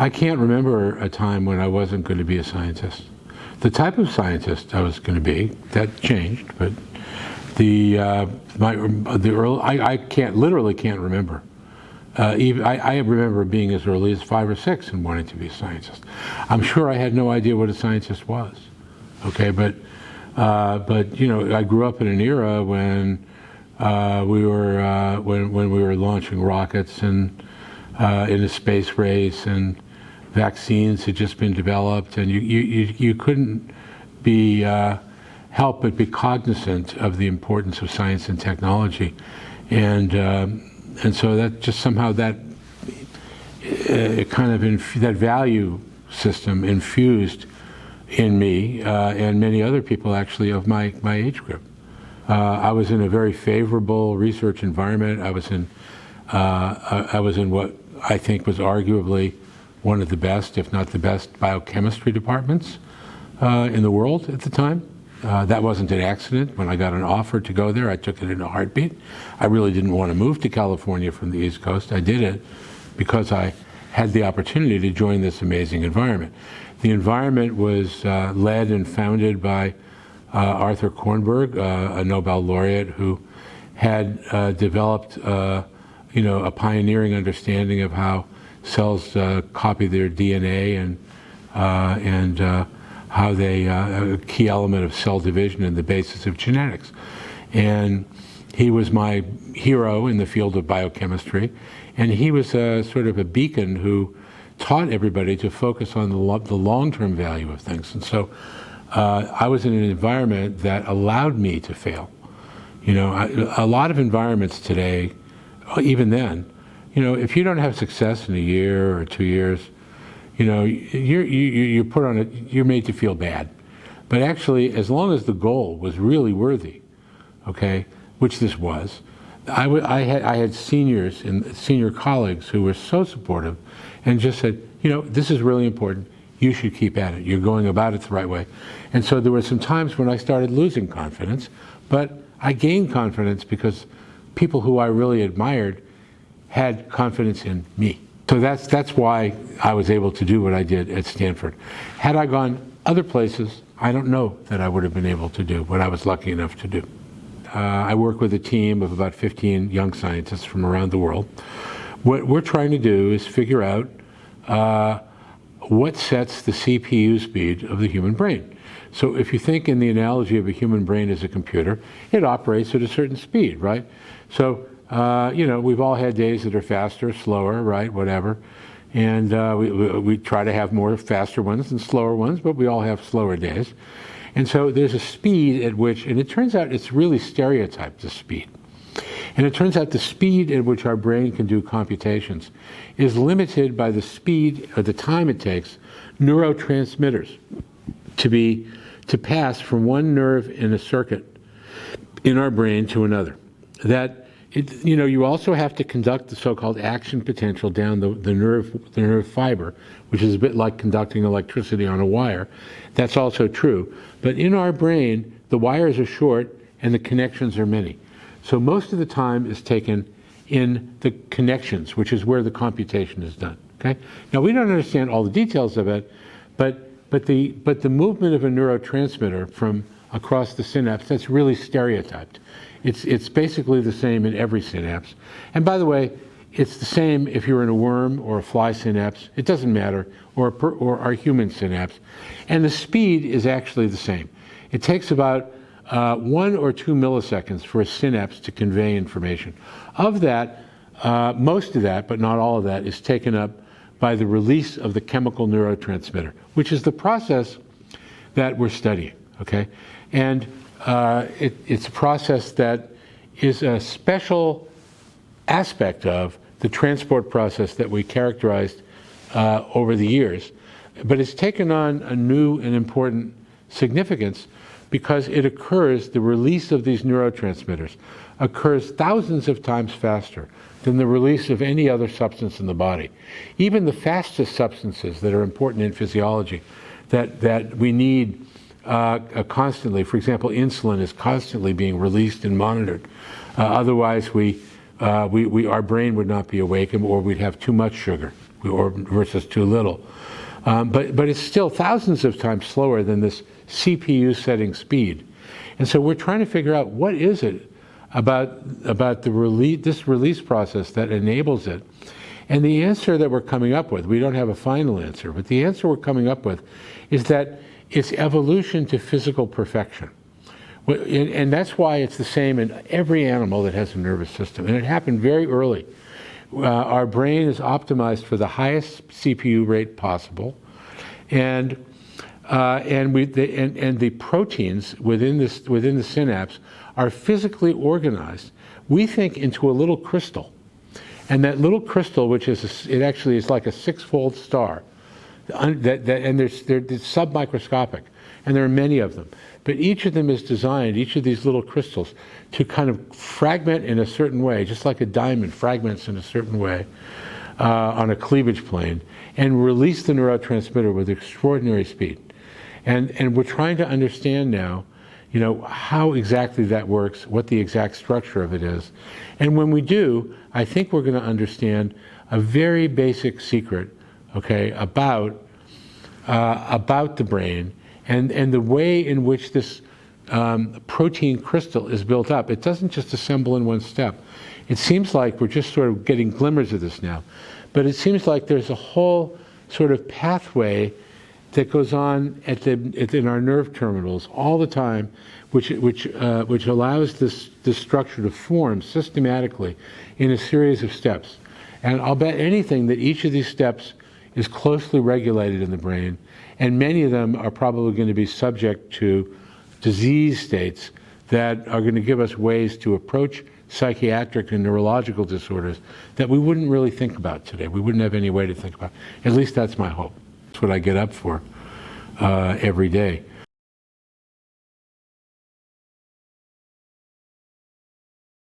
I can't remember a time when I wasn't going to be a scientist. The type of scientist I was going to be, that changed, but I literally can't remember. I remember being as early as 5 or 6 and wanting to be a scientist. I'm sure I had no idea what a scientist was. Okay, but you know, I grew up in an era when we were launching rockets and in a space race, and vaccines had just been developed, and you couldn't be help but be cognizant of the importance of science and technology, and so that just somehow that that value system infused in me and many other people actually of my age group. I was in a very favorable research environment. I was in what I think was arguably one of the best, if not the best, biochemistry departments in the world at the time. That wasn't an accident. When I got an offer to go there, I took it in a heartbeat. I really didn't want to move to California from the East Coast. I did it because I had the opportunity to join this amazing environment. The environment was led and founded by Arthur Kornberg, a Nobel Laureate who had developed you know, a pioneering understanding of how cells copy their DNA and how they a key element of cell division and the basis of genetics. And he was my hero in the field of biochemistry, and he was sort of a beacon who taught everybody to focus on the long-term value of things. And so I was in an environment that allowed me to fail. You know, a lot of environments today, even then, you know, if you don't have success in a year or 2 years, you know, you're put on you're made to feel bad. But actually, as long as the goal was really worthy, okay, which this was, I had seniors and senior colleagues who were so supportive and just said, you know, this is really important. You should keep at it. You're going about it the right way. And so there were some times when I started losing confidence, but I gained confidence because people who I really admired had confidence in me. So that's why I was able to do what I did at Stanford. Had I gone other places, I don't know that I would have been able to do what I was lucky enough to do. I work with a team of about 15 young scientists from around the world. What we're trying to do is figure out what sets the CPU speed of the human brain. So if you think in the analogy of a human brain as a computer, it operates at a certain speed, right? So you know, we've all had days that are faster, slower, right, whatever. And we try to have more faster ones than slower ones, but we all have slower days. And so there's a speed at which, and it turns out it's really stereotyped, the speed. And it turns out the speed at which our brain can do computations is limited by the speed or the time it takes neurotransmitters to pass from one nerve in a circuit in our brain to another. You know, you also have to conduct the so-called action potential down the nerve fiber, which is a bit like conducting electricity on a wire. That's also true. But in our brain, the wires are short and the connections are many. So most of the time is taken in the connections, which is where the computation is done. Okay? Now we don't understand all the details of it, but the movement of a neurotransmitter from across the synapse, that's really stereotyped. It's basically the same in every synapse. And by the way, it's the same if you're in a worm or a fly synapse. It doesn't matter, or our human synapse. And the speed is actually the same. It takes about 1 or 2 milliseconds for a synapse to convey information. Of that, most of that, but not all of that, is taken up by the release of the chemical neurotransmitter, which is the process that we're studying, okay? And it's a process that is a special aspect of the transport process that we characterized over the years. But it's taken on a new and important significance because it occurs, the release of these neurotransmitters occurs thousands of times faster than the release of any other substance in the body. Even the fastest substances that are important in physiology that we need constantly. For example, insulin is constantly being released and monitored. Otherwise, our brain would not be awake, or we'd have too much sugar. or versus too little. But it's still thousands of times slower than this CPU setting speed. And so we're trying to figure out what is it about this release process that enables it. And the answer that we're coming up with, we don't have a final answer, but the answer we're coming up with is that it's evolution to physical perfection. And that's why it's the same in every animal that has a nervous system. And it happened very early. Our brain is optimized for the highest CPU rate possible. And the proteins within the synapse are physically organized, we think, into a little crystal. And that little crystal, which is it actually is like a six-fold star, and they're submicroscopic, and there are many of them. But each of them is designed, each of these little crystals, to kind of fragment in a certain way, just like a diamond fragments in a certain way on a cleavage plane, and release the neurotransmitter with extraordinary speed. And we're trying to understand now, how exactly that works, what the exact structure of it is. And when we do, I think we're going to understand a very basic secret, okay, about the brain and the way in which this protein crystal is built up. It doesn't just assemble in one step. It seems like we're just sort of getting glimmers of this now, but it seems like there's a whole sort of pathway that goes on in our nerve terminals all the time, which allows this structure to form systematically in a series of steps. And I'll bet anything that each of these steps is closely regulated in the brain, and many of them are probably going to be subject to disease states that are going to give us ways to approach psychiatric and neurological disorders that we wouldn't really think about today. We wouldn't have any way to think about. At least that's my hope. That's what I get up for every day.